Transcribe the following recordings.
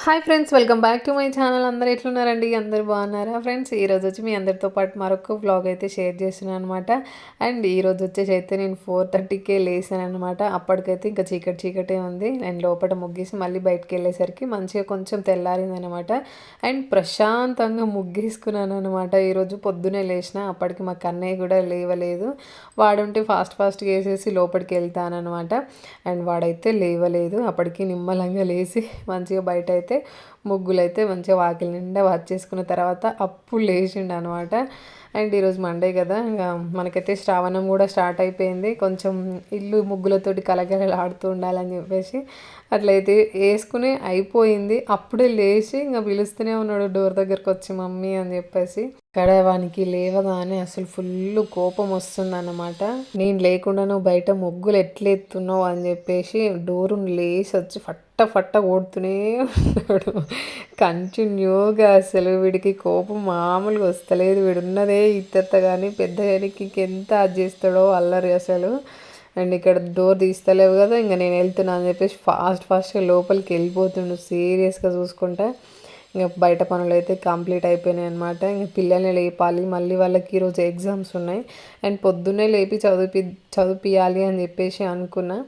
Hi friends, welcome back to my channel. అందరు ఎట్లున్నారండి? అందరు బాగున్నారా ఫ్రెండ్స్? ఈరోజు వచ్చి మీ అందరితో పాటు మరొక వ్లాగ్ అయితే షేర్ చేస్తున్నాను అనమాట. అండ్ ఈరోజు వచ్చేసి అయితే నేను 4:30కే లేసాను అనమాట. అప్పటికైతే ఇంకా చీకటే ఉంది. అండ్ లోపల ముగ్గేసి మళ్ళీ బయటకు వెళ్ళేసరికి మంచిగా కొంచెం తెల్లారింది అనమాట. అండ్ ప్రశాంతంగా ముగ్గేసుకున్నాను అనమాట. ఈరోజు పొద్దునే లేచిన, అప్పటికి మా కన్నయ్య కూడా లేవలేదు. వాడుంటే ఫాస్ట్గా వేసేసి లోపలికి వెళ్తానమాట. అండ్ వాడైతే లేవలేదు. అప్పటికి నిమ్మలంగా లేచి మంచిగా బయట అయితే ముగ్గులు అయితే మంచిగా వాకిలి నిండా చేసుకున్న తర్వాత అప్పుడు లేచిండు అనమాట. అండ్ ఈరోజు మండే కదా, ఇంకా మనకైతే శ్రావణం కూడా స్టార్ట్ అయిపోయింది. కొంచెం ఇల్లు ముగ్గులతోటి కలకలలాడుతూ ఉండాలని చెప్పేసి అట్లయితే వేసుకుని అయిపోయింది. అప్పుడే లేచి ఇంకా పిలుస్తూనే ఉన్నాడు డోర్ దగ్గరకు వచ్చి మమ్మీ అని చెప్పేసి. ఇక్కడ వానికి లేవగానే అసలు ఫుల్ కోపం వస్తుందన్నమాట. నేను లేకుండా నువ్వు బయట ముగ్గులు ఎట్లెత్తున్నావు అని చెప్పేసి డోరును లేచి వచ్చి ఫట్ట కొడుతూనే ఉన్నాడు కంటిన్యూగా. అసలు వీడికి కోపం మామూలుగా వస్తలేదు. వీడున్నదే ఇత్తెత్త కానీ పెద్దగానికి ఇంకెంత అది చేస్తాడో అల్లరి అసలు. అండ్ ఇక్కడ డోర్ తీస్తలేవు కదా, ఇంకా నేను వెళ్తున్నా అని చెప్పేసి ఫాస్ట్గా లోపలికి వెళ్ళిపోతుండు సీరియస్గా చూసుకుంటా. ఇంకా బయట పనులు అయితే కంప్లీట్ అయిపోయినాయి అనమాట. ఇంకా పిల్లల్ని లేపాలి, మళ్ళీ వాళ్ళకి ఈరోజు ఎగ్జామ్స్ ఉన్నాయి. అండ్ పొద్దున్నే లేపి చదివిపియాలి అని చెప్పేసి అనుకున్నా.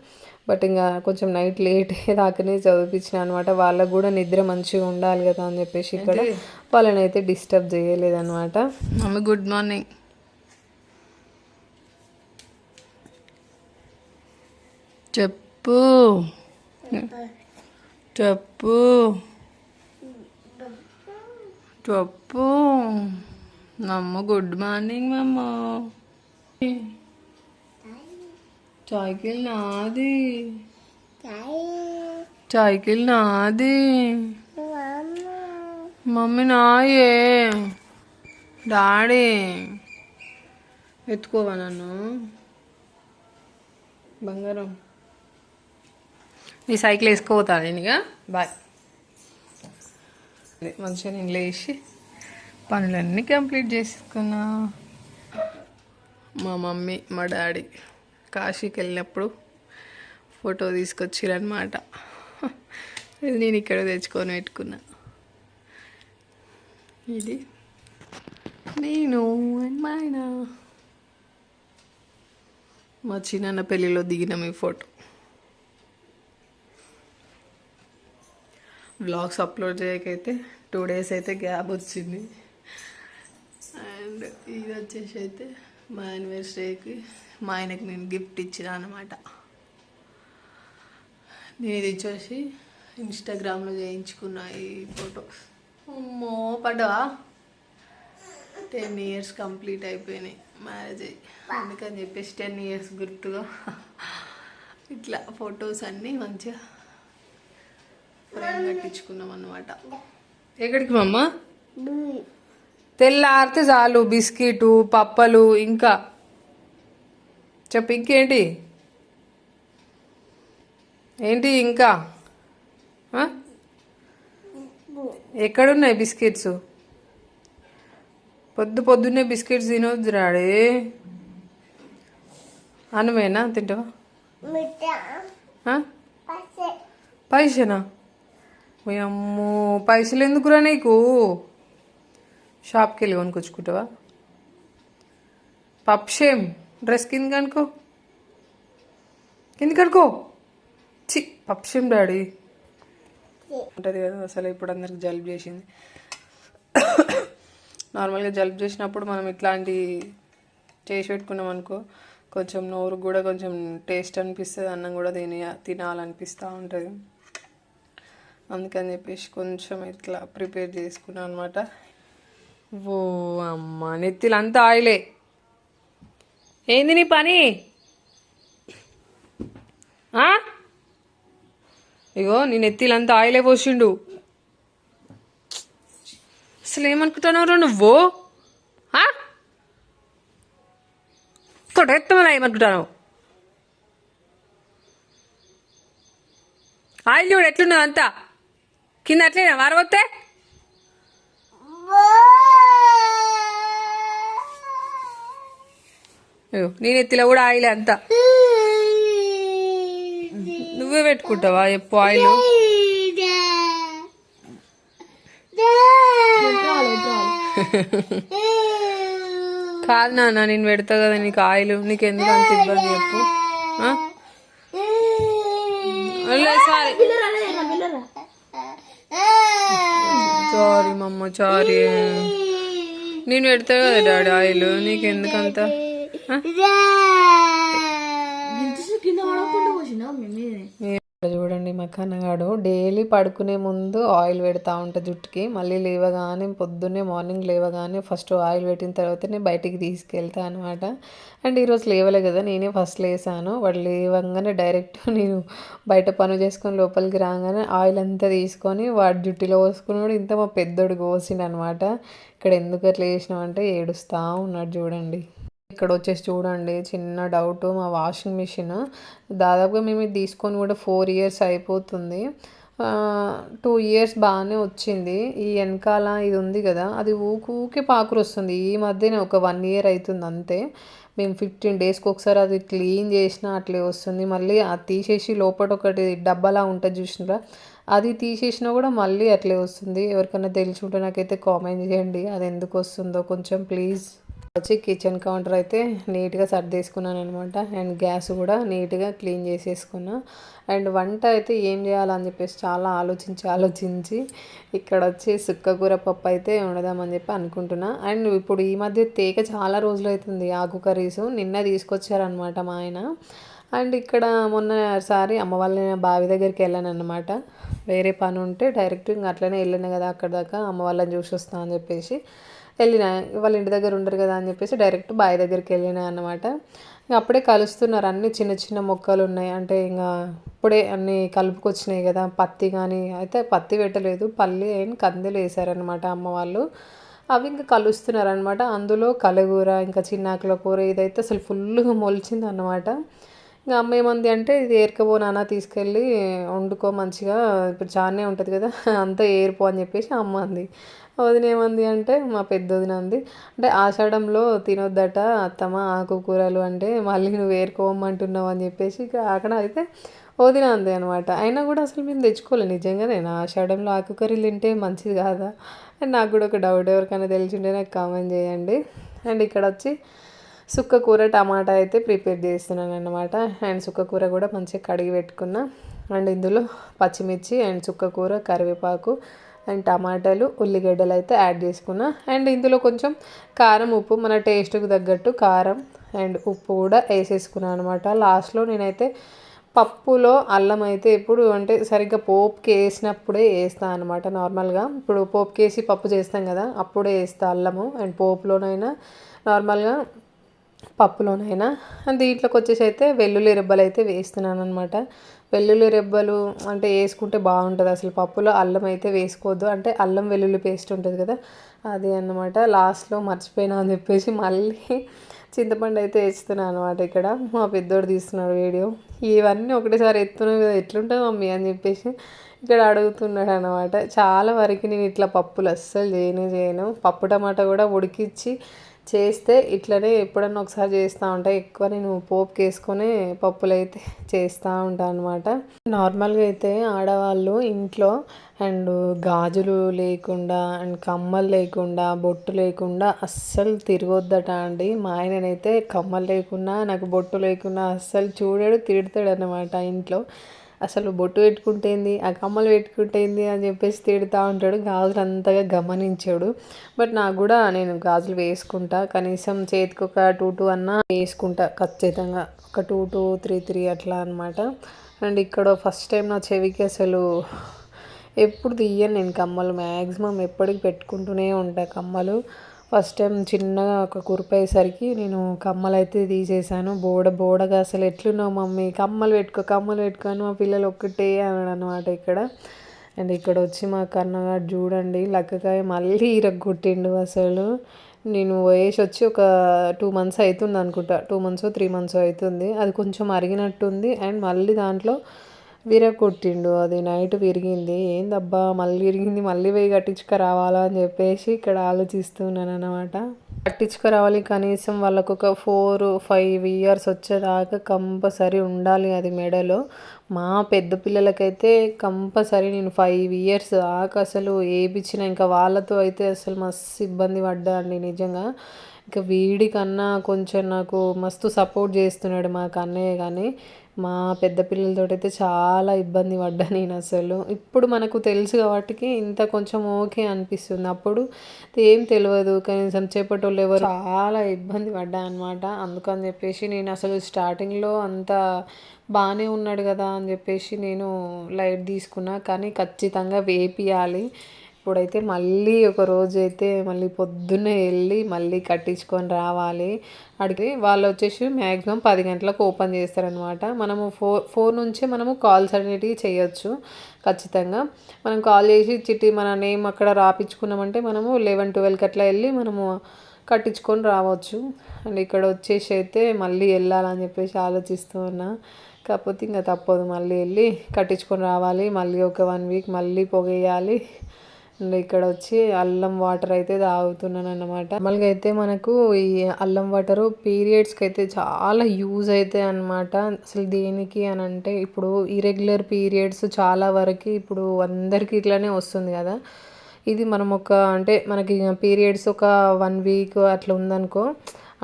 బట్ ఇంకా కొంచెం నైట్ లేట్ దాకానే చదివించిన అనమాట. వాళ్ళకు కూడా నిద్ర మంచిగా ఉండాలి కదా అని చెప్పేసి ఇక్కడ వాళ్ళని అయితే డిస్టర్బ్ చేయలేదన్నమాట. Mummy good morning. చెప్పు చెప్పు చెప్పు మమ్మ. గుడ్ మార్నింగ్ మమ్మ. సైకిల్ నాది, సైకిల్ నాది. మమ్మీ నాయే. డాడీ ఎత్తుకోవా నన్ను బంగారం. నీ సైకిల్ వేసుకోపోతాను నేను ఇక. బాయ్. మంచిగా నేను లేచి పనులన్నీ కంప్లీట్ చేసుకున్నా. మా మమ్మీ మా డాడీ కాశీకి వెళ్ళినప్పుడు ఫోటో తీసుకొచ్చిరనమాట. ఇది నేను ఇక్కడ తెచ్చుకొని పెట్టుకున్నా. ఇది నేను అండ్ మా ఆయన మా చిన్న పెళ్ళిలో దిగిన ఈ ఫోటో. వ్లాగ్స్ అప్లోడ్ చేయకైతే 2 days అయితే గ్యాప్ వచ్చింది. అండ్ ఇది వచ్చేసి అయితే మా యానివర్సరీకి మా ఆయనకి నేను గిఫ్ట్ ఇచ్చిన అనమాట. నేను ఇది వచ్చేసి ఇన్స్టాగ్రామ్లో చేయించుకున్న ఈ ఫోటో. అమ్మో పడ్డవా. 10 years కంప్లీట్ అయిపోయినాయి మ్యారేజ్ అయ్యి. అందుకని చెప్పేసి 10 years గుర్తుగా ఇట్లా ఫొటోస్ అన్నీ మంచిగా ఫ్రేమ్ కట్టించుకున్నాం అన్నమాట. ఎక్కడికి మమ్మ? తెల్లారితే చాలు బిస్కెట్ పప్పలు. ఇంకా చెప్పు ఇంకేంటి ఏంటి ఇంకా ఎక్కడున్నాయి బిస్కెట్స్? పొద్దున్నే బిస్కెట్స్ తినొద్దు రాడే. అన్నమేనా తింటావా? పైసనా? అమ్మో పైసలు ఎందుకురా నీకు? షాప్కి వెళ్ళి కొనుక్కొచ్చుకుంటావా? పప్షేమ్ డ్రెస్ కింద కనుకో, కింద కనుకో. చి పప్షేమ్ డాడీ ఉంటుంది కదా. అసలు ఇప్పుడు అందరికి జలుబు చేసింది. నార్మల్గా జలుబు చేసినప్పుడు మనం ఇట్లాంటి చేసి పెట్టుకున్నాం అనుకో, కొంచెం నోరు కూడా కొంచెం టేస్ట్ అనిపిస్తుంది, అన్నం కూడా తినాలనిపిస్తూ ఉంటుంది. అందుకని చెప్పేసి కొంచెం ఇట్లా ప్రిపేర్ చేసుకున్నాను అనమాట. ఓ అమ్మ నెత్తిలు అంతా ఆయిలే. ఏంది నీ పని? ఇగో నీ నెత్తిలంతా ఆయిలే పోసిండు. అసలు ఏమనుకుంటున్నావు నువ్వు? కొట్టెత్తమని ఏమనుకుంటున్నావు? ఆయిల్ చూడు ఎట్లున్నది అంతా కింద. అట్లేనా వారవస్తే? నేను ఎత్తిలో కూడా ఆయిలే అంతా. నువ్వే పెట్టుకుంటావా ఎప్పుడు ఆయిల్? కాదు నాన్న, నేను పెడతా కదా నీకు ఆయిల్, నీకు ఎందుకు అంత ఇబ్బంది చెప్పు. సారీ సారీ మమ్మ, సారీ. నేను పెడతా కదా డాడీ ఆయిల్, నీకు ఎందుకంత. చూడండి, మా కన్నగాడు డైలీ పడుకునే ముందు ఆయిల్ పెడతా ఉంటా జుట్టుకి. మళ్ళీ లేవగానే పొద్దున్నే మార్నింగ్ లేవగానే ఫస్ట్ ఆయిల్ పెట్టిన తర్వాతనే బయటికి తీసుకెళ్తా అనమాట. అండ్ ఈరోజు లేవలే కదా, నేనే ఫస్ట్ లేసాను. వాడు లేవగానే డైరెక్ట్ నేను బయట పనులు చేసుకొని లోపలికి రాగానే ఆయిల్ అంతా తీసుకొని వాడి జుట్టులో పోసుకున్నాడు. ఇంత మా పెద్దోడు కోసిండు అనమాట. ఇక్కడ ఎందుకు అట్లా చేసినామంటే ఏడుస్తూ ఉన్నాడు చూడండి. ఇక్కడ వచ్చేసి చూడండి, చిన్న డౌట్, మా వాషింగ్ మిషన్ దాదాపుగా మేము ఇది తీసుకొని కూడా 4 years అయిపోతుంది. 2 years బాగానే వచ్చింది. ఈ వెనకాల ఇది ఉంది కదా, అది ఊకే పాకురు వస్తుంది. ఈ మధ్యనే ఒక 1 year అవుతుంది అంతే. మేము 15 daysకి ఒకసారి అది క్లీన్ చేసినా అట్లే వస్తుంది. మళ్ళీ అది తీసేసి లోపల ఒకటి డబ్బాలా ఉంటుంది చూసినారా, అది తీసేసినా కూడా మళ్ళీ అట్లే వస్తుంది. ఎవరికైనా తెలిసి ఉంటే నాకైతే కామెంట్ చేయండి అది ఎందుకు వస్తుందో కొంచెం ప్లీజ్. వచ్చి కిచెన్ కౌంటర్ అయితే నీట్గా సర్దేసుకున్నాను అనమాట. అండ్ గ్యాస్ కూడా నీట్గా క్లీన్ చేసేసుకున్నా. అండ్ వంట అయితే ఏం చేయాలని చెప్పేసి చాలా ఆలోచించి ఇక్కడ వచ్చి సుక్కకూర పప్పు అయితే వండుదామని చెప్పి అనుకుంటున్నా. అండ్ ఇప్పుడు ఈ మధ్య తేక చాలా రోజులు అవుతుంది ఆకు కర్రీస్, నిన్న తీసుకొచ్చారనమాట మా ఆయన. అండ్ ఇక్కడ మొన్నసారి అమ్మ వాళ్ళ బావి దగ్గరికి వెళ్ళాను అనమాట. వేరే పని ఉంటే డైరెక్ట్ ఇంకా అట్లనే వెళ్ళాను కదా అక్కడ దాకా, అమ్మ వాళ్ళని చూసి వస్తా అని చెప్పేసి వెళ్ళిన. వాళ్ళ ఇంటి దగ్గర ఉండరు కదా అని చెప్పేసి డైరెక్ట్ బావి దగ్గరికి వెళ్ళినా అనమాట. ఇంకా అప్పుడే కలుస్తున్నారు, అన్ని చిన్న చిన్న మొక్కలు ఉన్నాయి. అంటే ఇంకా ఇప్పుడే అన్నీ కలుపుకొచ్చినాయి కదా, పత్తి కానీ అయితే పత్తి పెట్టలేదు, పల్లి అండ్ కందులు వేసారనమాట అమ్మ వాళ్ళు. అవి ఇంకా కలుస్తున్నారు అనమాట. అందులో కలగూర, ఇంకా చిన్నాకుల కూర, ఇదైతే అసలు ఫుల్గా మొలిచింది అనమాట. ఇంకా అమ్మ ఏమంది అంటే ఇది ఏరుకపో నాన్న, తీసుకెళ్ళి వండుకో మంచిగా, ఇప్పుడు చానే ఉంటుంది కదా అంతా ఏరుపో అని చెప్పేసి అమ్మ అంది. వదిన ఏమంది అంటే, మా పెద్ద వదిన అంది అంటే ఆషాఢంలో తినొద్దట అత్తమ్మ ఆకుకూరలు, అంటే మళ్ళీ నువ్వు ఏరుకోమంటున్నావు అని చెప్పేసి అక్కడ అయితే వదిన అంది అనమాట. అయినా కూడా అసలు మేము తెచ్చుకోలేదు నిజంగా. నేను ఆషాఢంలో ఆకుకూరలు తింటే మంచిది కాదా అని నాకు కూడా ఒక డౌట్. ఎవరికైనా తెలిసింటే నాకు కామెంట్ చేయండి. అండ్ ఇక్కడ వచ్చి సుక్కకూర టమాటా అయితే ప్రిపేర్ చేస్తున్నాను అనమాట. అండ్ సుక్కకూర కూడా మంచిగా కడిగి పెట్టుకున్నా. అండ్ ఇందులో పచ్చిమిర్చి అండ్ సుక్కకూర, కరివేపాకు అండ్ టమాటాలు, ఉల్లిగడ్డలు అయితే యాడ్ చేసుకున్నా. అండ్ ఇందులో కొంచెం కారం, ఉప్పు మన టేస్ట్కి తగ్గట్టు కారం అండ్ ఉప్పు కూడా వేసేసుకున్నాను అనమాట. లాస్ట్లో నేనైతే పప్పులో అల్లం అయితే ఎప్పుడు అంటే సరిగ్గా పోపుకి వేసినప్పుడే వేస్తాను అనమాట. నార్మల్గా ఇప్పుడు పోపుకి వేసి పప్పు చేస్తాం కదా, అప్పుడే వేస్తా అల్లము. అండ్ పోపులోనైనా నార్మల్గా పప్పులోనైనా. దీంట్లోకి వచ్చేసి అయితే వెల్లుల్లి రెబ్బలు అయితే వేస్తున్నాను అనమాట. వెల్లుల్లి రెబ్బలు అంటే వేసుకుంటే బాగుంటుంది అసలు. పప్పులో అల్లం అయితే వేసుకోవద్దు, అంటే అల్లం వెల్లుల్లి పేస్ట్ ఉంటుంది కదా అది అన్నమాట. లాస్ట్లో మర్చిపోయినా అని చెప్పేసి మళ్ళీ చింతపండు అయితే వేస్తున్నాను అనమాట. ఇక్కడ మా పెద్దోడు తీస్తున్నాడు వీడియో. ఇవన్నీ ఒకటేసారి ఎత్తున్నావు కదా ఎట్లుంటుంది మమ్మీ అని చెప్పేసి ఇక్కడ అడుగుతున్నాడు అనమాట. చాలా వరకు నేను ఇట్లా పప్పులు అస్సలు చేయను. పప్పు టమాటా కూడా ఉడికించి చేస్తే ఇట్లనే ఎప్పుడన్నా ఒకసారి చేస్తూ ఉంటాను. ఎక్కువ నేను పోపుకి వేసుకొని పప్పులు అయితే చేస్తూ ఉంటాను అనమాట. నార్మల్గా అయితే ఆడవాళ్ళు ఇంట్లో అండ్ గాజులు లేకుండా అండ్ కమ్మలు లేకుండా బొట్టు లేకుండా అస్సలు తిరగొద్దట అండి. మా ఆయననైతే కమ్మలు లేకుండా నాకు బొట్టు లేకుండా అస్సలు చూడాడు, తిడతాడు అనమాట ఇంట్లో. అసలు బొట్టు పెట్టుకుంటేంది, ఆ కమ్మలు పెట్టుకుంటేంది అని చెప్పేసి తిడుతూ ఉంటాడు. గాజులు అంతగా గమనించాడు. బట్ నాకు కూడా నేను గాజులు వేసుకుంటా, కనీసం చేతికి ఒక 2 అన్నా వేసుకుంటా ఖచ్చితంగా, ఒక 2 3 అట్లా అనమాట. అండ్ ఇక్కడ ఫస్ట్ టైం నా చెవికి అసలు ఎప్పుడు తీయను నేను కమ్మలు, మ్యాక్సిమం ఎప్పటికి పెట్టుకుంటూనే ఉంటా కమ్మలు. ఫస్ట్ టైం చిన్నగా ఒక కురిపోయేసరికి నేను కమ్మలు అయితే తీసేసాను. బోడగా అసలు ఎట్లున్నావు మమ్మీ కమ్మలు పెట్టుకో అని మా పిల్లలు ఒక్కటే అన్నాడు అనమాట ఇక్కడ. అండ్ ఇక్కడ వచ్చి మా కన్నగాడు చూడండి లక్కకాయ మళ్ళీ ఇరగొట్టిండు అసలు. నేను వేసి వచ్చి ఒక 2 months అవుతుంది అనుకుంటా, 2 months 3 months అవుతుంది. అది కొంచెం అరిగినట్టుంది. అండ్ మళ్ళీ దాంట్లో విరగొట్టిండు, అది నైట్ విరిగింది. ఏందబ్బా మళ్ళీ విరిగింది, మళ్ళీ పోయి కట్టించుక రావాలా అని చెప్పేసి ఇక్కడ ఆలోచిస్తున్నాను అనమాట. కట్టించుకురావాలి. కనీసం వాళ్ళకొక 4, 5 ఇయర్స్ వచ్చేదాకా కంపల్సరీ ఉండాలి అది మెడలో. మా పెద్ద పిల్లలకైతే కంపల్సరీ నేను 5 ఇయర్స్ దాకా అసలు ఏపిచ్చిన. ఇంకా వాళ్ళతో అయితే అసలు మస్తు ఇబ్బంది పడ్డా అండి నిజంగా. ఇంకా వీడికన్నా కొంచెం నాకు మస్తు సపోర్ట్ చేస్తున్నాడు మా కన్నయ్య కానీ, మా పెద్ద పిల్లలతోటైతే చాలా ఇబ్బంది పడ్డా నేను అసలు. ఇప్పుడు మనకు తెలుసు కాబట్టికి ఇంత కొంచెం ఓకే అనిపిస్తుంది. అప్పుడు ఏం తెలియదు, కనీసం చెప్పేటోళ్ళు ఎవరు, చాలా ఇబ్బంది పడ్డా అనమాట. అందుకని చెప్పేసి నేను అసలు స్టార్టింగ్లో అంత బాగానే ఉన్నాడు కదా అని చెప్పేసి నేను లైట్ తీసుకున్నా. కానీ ఖచ్చితంగా వేపియాలి. ఇప్పుడైతే మళ్ళీ ఒక రోజు అయితే మళ్ళీ పొద్దున్నే వెళ్ళి మళ్ళీ కట్టించుకొని రావాలి. అడిగి వాళ్ళు వచ్చేసి మ్యాక్సిమం 10 గంటలకు ఓపెన్ చేస్తారనమాట. మనము ఫోర్ నుంచే మనము కాల్స్ అనేటివి చేయొచ్చు. ఖచ్చితంగా మనం కాల్ చేసి చిట్టి మన నేమ్ అక్కడ రాపించుకున్నామంటే మనము 11, 12కి అట్లా వెళ్ళి మనము కట్టించుకొని రావచ్చు. అండ్ ఇక్కడ వచ్చేసి అయితే మళ్ళీ వెళ్ళాలని చెప్పేసి ఆలోచిస్తూ ఉన్నా. కాకపోతే ఇంకా తప్పదు, మళ్ళీ వెళ్ళి కట్టించుకొని రావాలి. మళ్ళీ ఒక 1 వీక్ మళ్ళీ పొగేయాలి. అండ్ ఇక్కడ వచ్చి అల్లం వాటర్ అయితే తాగుతున్నాను అన్నమాట. నార్మల్గా అయితే మనకు ఈ అల్లం వాటరు పీరియడ్స్కి అయితే చాలా యూజ్ అవుతాయి అన్నమాట. అసలు దేనికి అని అంటే ఇప్పుడు ఇరెగ్యులర్ పీరియడ్స్ చాలా వరకు ఇప్పుడు అందరికీ ఇట్లానే వస్తుంది కదా. ఇది మనం అంటే మనకి పీరియడ్స్ ఒక 1 వీక్ అట్లా ఉందనుకో,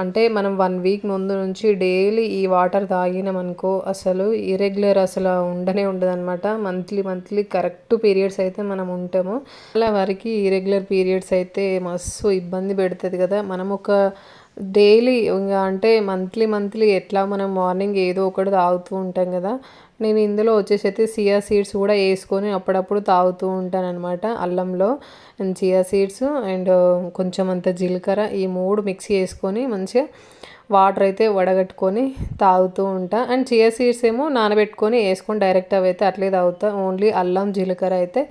అంటే మనం 1 వీక్ ముందు నుంచి డైలీ ఈ వాటర్ తాగినామనుకో అసలు ఇరెగ్యులర్ అసలు ఉండనే ఉండదన్నమాట. మంత్లీ కరెక్ట్ పీరియడ్స్ అయితే మనం ఉంటాము. అలా వరకు ఇరెగ్యులర్ పీరియడ్స్ అయితే మస్తు ఇబ్బంది పెడుతుంది కదా. మనం ఒక డైలీ ఇంకా అంటే మంత్లీ ఎట్లా మనం మార్నింగ్ ఏదో ఒకటి తాగుతూ ఉంటాం కదా. నేను ఇందులో వచ్చేసి అయితే చియా సీడ్స్ కూడా వేసుకొని అప్పుడప్పుడు తాగుతూ ఉంటాను అనమాట. అల్లంలో చియా సీడ్స్ అండ్ కొంచెం అంత జీలకర్ర ఈ 3 మిక్స్ చేసుకొని మంచిగా వాటర్ అయితే వడగట్టుకొని తాగుతూ ఉంటా. అండ్ చియా సీడ్స్ ఏమో నానబెట్టుకొని వేసుకొని డైరెక్ట్ అవి అయితే అట్లే తాగుతా. ఓన్లీ అల్లం జీలకర్ర అయితే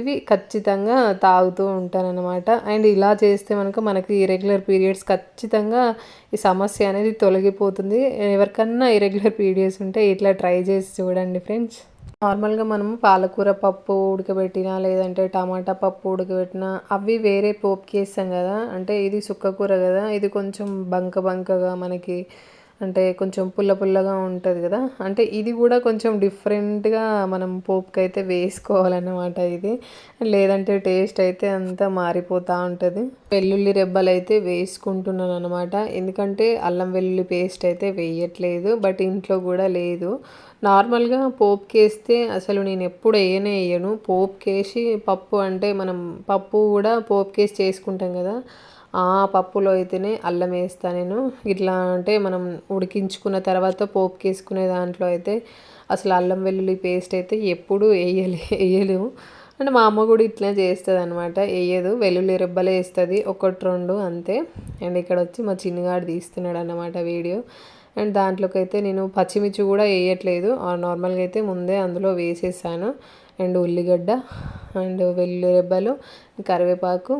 ఇవి ఖచ్చితంగా తాగుతూ ఉంటానన్నమాట. అండ్ ఇలా చేస్తే మనకి ఇరెగ్యులర్ పీరియడ్స్ ఖచ్చితంగా ఈ సమస్య అనేది తొలగిపోతుంది. ఎవరికన్నా ఇరెగ్యులర్ పీరియడ్స్ ఉంటే ఇట్లా ట్రై చేసి చూడండి ఫ్రెండ్స్. నార్మల్గా మనము పాలకూర పప్పు ఉడకబెట్టినా లేదంటే టమాటా పప్పు ఉడకబెట్టినా అవి వేరే పోపుకి వేస్తాం కదా. అంటే ఇది సుక్కకూర కదా, ఇది కొంచెం బంకగా మనకి అంటే కొంచెం పుల్లగా ఉంటుంది కదా. అంటే ఇది కూడా కొంచెం డిఫరెంట్గా మనం పోపుకి అయితే వేసుకోవాలన్నమాట. ఇది లేదంటే టేస్ట్ అయితే అంతా మారిపోతూ ఉంటుంది. వెల్లుల్లి రెబ్బలు అయితే వేసుకుంటున్నాను అనమాట. ఎందుకంటే అల్లం వెల్లుల్లి పేస్ట్ అయితే వేయట్లేదు, బట్ ఇంట్లో కూడా లేదు. నార్మల్గా పోపుకి వేస్తే అసలు నేను ఎప్పుడు వేయను. పోపుకి వేసి పప్పు అంటే మనం పప్పు కూడా పోపుకి వేసి చేసుకుంటాం కదా, ఆ పప్పులో అయితేనే అల్లం వేస్తాను నేను. ఇట్లా అంటే మనం ఉడికించుకున్న తర్వాత పోపుకి వేసుకునే దాంట్లో అయితే అసలు అల్లం వెల్లుల్లి పేస్ట్ అయితే ఎప్పుడు వేయలేము. అంటే మా అమ్మ కూడా ఇట్లా చేస్తుంది అనమాట. వేయదు, వెల్లుల్లి రెబ్బలే వేస్తుంది, 1-2 అంతే. అండ్ ఇక్కడ వచ్చి మా చిన్నగాడు తీస్తున్నాడు అన్నమాట వీడియో. అండ్ దాంట్లోకి అయితే నేను పచ్చిమిర్చి కూడా వేయట్లేదు, నార్మల్గా అయితే ముందే అందులో వేసేసాను. అండ్ ఉల్లిగడ్డ అండ్ వెల్లుల్లి రెబ్బలు, కరివేపాకు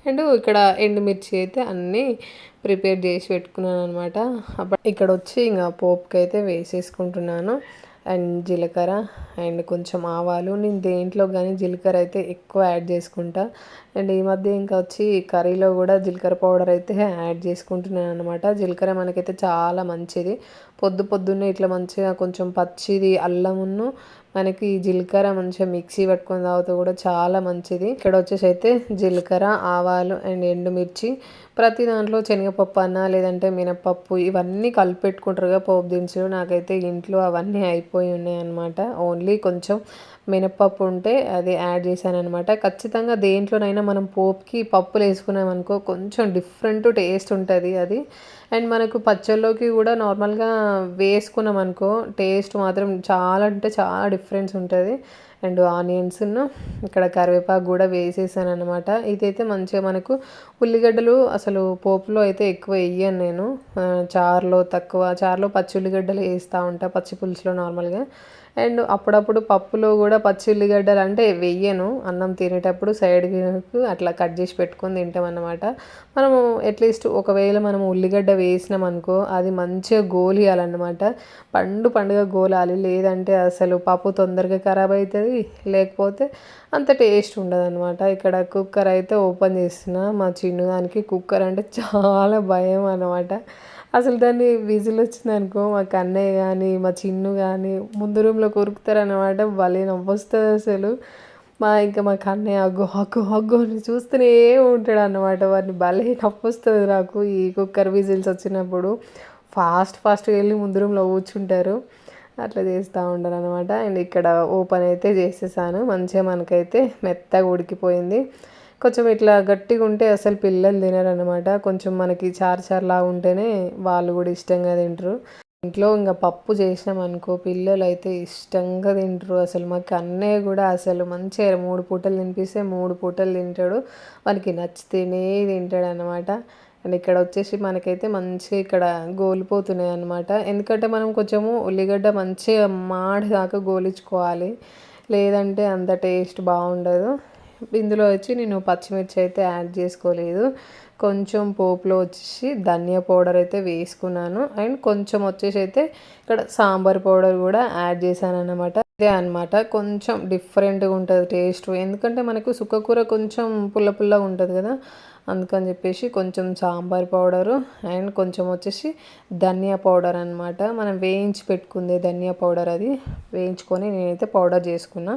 అండ్ ఇక్కడ ఎండుమిర్చి అయితే అన్నీ ప్రిపేర్ చేసి పెట్టుకున్నాను అనమాట. అప్పుడు ఇక్కడ వచ్చి ఇంకా పోపుకి అయితే వేసేసుకుంటున్నాను. అండ్ జీలకర్ర అండ్ కొంచెం ఆవాలు, నేను దేంట్లో కానీ జీలకర్ర అయితే ఎక్కువ యాడ్ చేసుకుంటా. అండ్ ఈ మధ్య ఇంకా వచ్చి కర్రీలో కూడా జీలకర్ర పౌడర్ అయితే యాడ్ చేసుకుంటున్నాను అనమాట. జీలకర్ర మనకైతే చాలా మంచిది. పొద్దున్నే ఇట్లా మంచిగా కొంచెం పచ్చిది అల్లమును మనకి జీలకర్ర మంచిగా మిక్సీ పట్టుకొని తాగితే కూడా చాలా మంచిది. ఇక్కడ వచ్చేసి అయితే జీలకర్ర, ఆవాలు అండ్ ఎండుమిర్చి, ప్రతి దాంట్లో శనగపప్పు అన్నా లేదంటే మినపప్పు ఇవన్నీ కలిపి పెట్టుకుంటారు కదా పోపు దినుసులు. నాకైతే ఇంట్లో అవన్నీ అయిపోయి ఉన్నాయి అనమాట. ఓన్లీ కొంచెం మినపప్పు ఉంటే అది యాడ్ చేశాను అనమాట. ఖచ్చితంగా దేంట్లోనైనా మనం పోపుకి పప్పులు వేసుకున్నాం అనుకో కొంచెం డిఫరెంట్ టేస్ట్ ఉంటుంది అది. అండ్ మనకు పచ్చళ్ళలోకి కూడా నార్మల్గా వేసుకున్నాం అనుకో టేస్ట్ మాత్రం చాలా అంటే చాలా డిఫరెన్స్ ఉంటుంది. అండ్ ఆనియన్స్ను ఇక్కడ కరివేపాకు కూడా వేసేసాను అనమాట. ఇదైతే మంచిగా మనకు ఉల్లిగడ్డలు అసలు పోపులో అయితే ఎక్కువ వేయను నేను, చారులో తక్కువ, చారులో పచ్చి ఉల్లిగడ్డలు వేస్తూ ఉంటా, పచ్చి పులుసులో నార్మల్గా. అండ్ అప్పుడప్పుడు పప్పులో కూడా పచ్చి ఉల్లిగడ్డలు అంటే వెయ్యను, అన్నం తినేటప్పుడు సైడ్కి అట్లా కట్ చేసి పెట్టుకొని తింటాం అన్నమాట. మనము అట్లీస్ట్ ఒకవేళ మనం ఉల్లిగడ్డ వేసినాం అనుకో అది మంచిగా గోలియాలన్నమాట, పండుగ గోలాలి. లేదంటే అసలు పప్పు తొందరగా ఖరాబ్ అవుతుంది, లేకపోతే అంత టేస్ట్ ఉండదు అనమాట. ఇక్కడ కుక్కర్ అయితే ఓపెన్ చేస్తున్నా. మా చిన్నదానికి కుక్కర్ అంటే చాలా భయం అనమాట. అసలు దాన్ని విజిల్ వచ్చిందనుకో మా కన్నయ్య కానీ మా చిన్ను కానీ ముందు రూమ్లో కొరుకుతారనమాట. భలే నవ్వొస్తుంది అసలు. మా కన్నయ్య అగ్గు హగ్గు హగ్గు అని చూస్తూనే ఉంటాడు అన్నమాట. వాడిని భలే నవ్వొస్తుంది నాకు ఈ కుక్కర్ విజిల్స్ వచ్చినప్పుడు. ఫాస్ట్గా వెళ్ళి ముందు రూమ్లో కూర్చుంటారు, అట్లా చేస్తూ ఉంటారు అనమాట. అండ్ ఇక్కడ ఓపెన్ అయితే చేసేసాను. మంచిగా మనకైతే మెత్తగా ఉడికిపోయింది. కొంచెం ఇట్లా గట్టిగా ఉంటే అసలు పిల్లలు తినరనమాట. కొంచెం మనకి చారులా ఉంటేనే వాళ్ళు కూడా ఇష్టంగా తింటారు. ఇంట్లో ఇంకా పప్పు చేసినామనుకో పిల్లలు అయితే ఇష్టంగా తింటారు. అసలు మా కన్నయ్య కూడా అసలు మంచిగా 3 పూటలు తినిపిస్తే 3 పూటలు తింటాడు. వానికి నచ్చితేనే తింటాడు అనమాట. అండ్ ఇక్కడ వచ్చేసి మనకైతే మంచిగా ఇక్కడ గోలిపోతున్నాయి అనమాట. ఎందుకంటే మనం కొంచెము ఉల్లిగడ్డ మంచిగా మాడిదాకా గోలించుకోవాలి, లేదంటే అంత టేస్ట్ బాగుండదు. ఇందులో వచ్చి నేను పచ్చిమిర్చి అయితే యాడ్ చేసుకోలేదు. కొంచెం పోపులో వచ్చేసి ధనియా పౌడర్ అయితే వేసుకున్నాను. అండ్ కొంచెం వచ్చేసి అయితే ఇక్కడ సాంబార్ పౌడర్ కూడా యాడ్ చేశాను అన్నమాట. ఇదే అనమాట కొంచెం డిఫరెంట్గా ఉంటుంది టేస్ట్. ఎందుకంటే మనకు సుక్కకూర కొంచెం పుల్లగా ఉంటుంది కదా, అందుకని చెప్పేసి కొంచెం సాంబార్ పౌడరు అండ్ కొంచెం వచ్చేసి ధనియా పౌడర్ అనమాట. మనం వేయించి పెట్టుకుందే ధనియా పౌడర్, అది వేయించుకొని నేనైతే పౌడర్ చేసుకున్నా.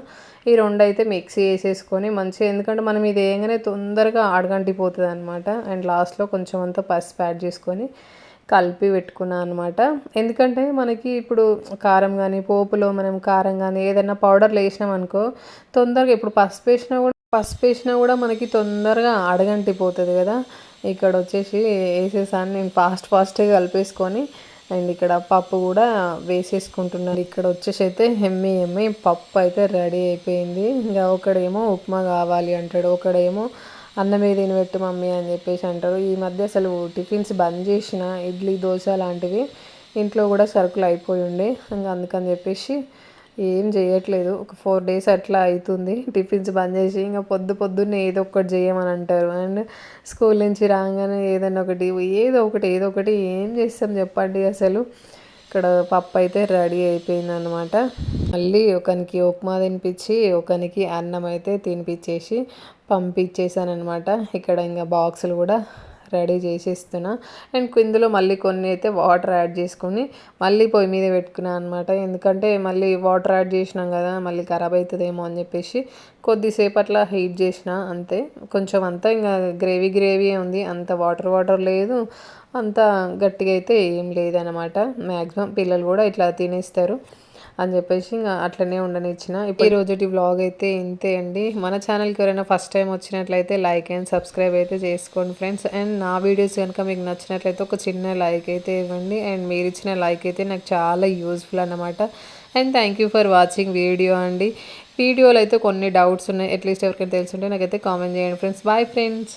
ఈ రెండు అయితే మిక్సీ వేసేసుకొని మంచిగా, ఎందుకంటే మనం ఇది వేయగానే తొందరగా ఆడగంటిపోతుంది అనమాట. అండ్ లాస్ట్లో కొంచెం అంతా పసుపు యాడ్ చేసుకొని కలిపి పెట్టుకున్నాను అనమాట. ఎందుకంటే మనకి ఇప్పుడు కారం కానీ పోపులో మనం కారం కానీ ఏదైనా పౌడర్లు వేసినాం అనుకో తొందరగా, ఇప్పుడు పసుపు వేసినా కూడా మనకి తొందరగా అడగంటిపోతుంది కదా. ఇక్కడ వచ్చేసి వేసేసాను నేను ఫాస్ట్గా కలిపేసుకొని. అండ్ ఇక్కడ పప్పు కూడా వేసేసుకుంటున్నాను. ఇక్కడ వచ్చేసి అయితే ఎమ్మి పప్పు అయితే రెడీ అయిపోయింది. ఇంకా ఒకడేమో ఉప్మా కావాలి అంటాడు, ఒకడేమో అన్నమే తినబెట్టు మమ్మీ అని చెప్పేసి అంటారు. ఈ మధ్య అసలు టిఫిన్స్ బంద్ చేసిన, ఇడ్లీ దోశ లాంటివి. ఇంట్లో కూడా సరుకులు అయిపోయి ఉండే, ఇంకా అందుకని చెప్పేసి ఏం చేయట్లేదు. ఒక 4 days అట్లా అవుతుంది టిఫిన్స్ బంద్ చేసి. ఇంకా పొద్దున్నే ఏదో ఒకటి చేయమని అంటారు. అండ్ స్కూల్ నుంచి రాగానే ఏదో ఒకటి ఏం చేస్తాం చెప్పండి అసలు. ఇక్కడ పప్పు అయితే రెడీ అయిపోయింది అనమాట. మళ్ళీ ఒకనికి ఉప్మా తినిపించి ఒకనికి అన్నం అయితే తినిపించేసి పంపించేసాను అనమాట. ఇక్కడ ఇంకా బాక్సులు కూడా రెడీ చేసేస్తున్నా. అండ్ ఇందులో మళ్ళీ కొన్ని అయితే వాటర్ యాడ్ చేసుకొని మళ్ళీ పొయ్యి మీద పెట్టుకున్నాను అనమాట. ఎందుకంటే మళ్ళీ వాటర్ యాడ్ చేసినాం కదా, మళ్ళీ ఖరాబ్ అవుతుందేమో అని చెప్పేసి కొద్దిసేపు అట్లా హీట్ చేసిన అంతే. కొంచెం అంతా ఇంకా గ్రేవీ ఉంది, అంత వాటర్ లేదు, అంత గట్టిగా అయితే ఏం లేదనమాట. మ్యాక్సిమం పిల్లలు కూడా ఇట్లా తినేస్తారు అని చెప్పేసి ఇంకా అట్లనే ఉండనిచ్చిన. ఇప్పుడు ఈ రోజుటి వ్లాగ్ అయితే ఇంతే అండి. మన ఛానల్కి ఎవరైనా ఫస్ట్ టైం వచ్చినట్లయితే లైక్ అండ్ సబ్స్క్రైబ్ అయితే చేసుకోండి ఫ్రెండ్స్. అండ్ నా వీడియోస్ కనుక మీకు నచ్చినట్లయితే ఒక చిన్న లైక్ అయితే ఇవ్వండి. అండ్ మీరు ఇచ్చిన లైక్ అయితే నాకు చాలా యూస్ఫుల్ అన్నమాట. And thank you for watching video అండి. వీడియోలో అయితే కొన్ని డౌట్స్ ఉన్నాయి, అట్లీస్ట్ ఎవరికైనా తెలుసుంటే నాకైతే కామెంట్ చేయండి ఫ్రెండ్స్. Bye friends.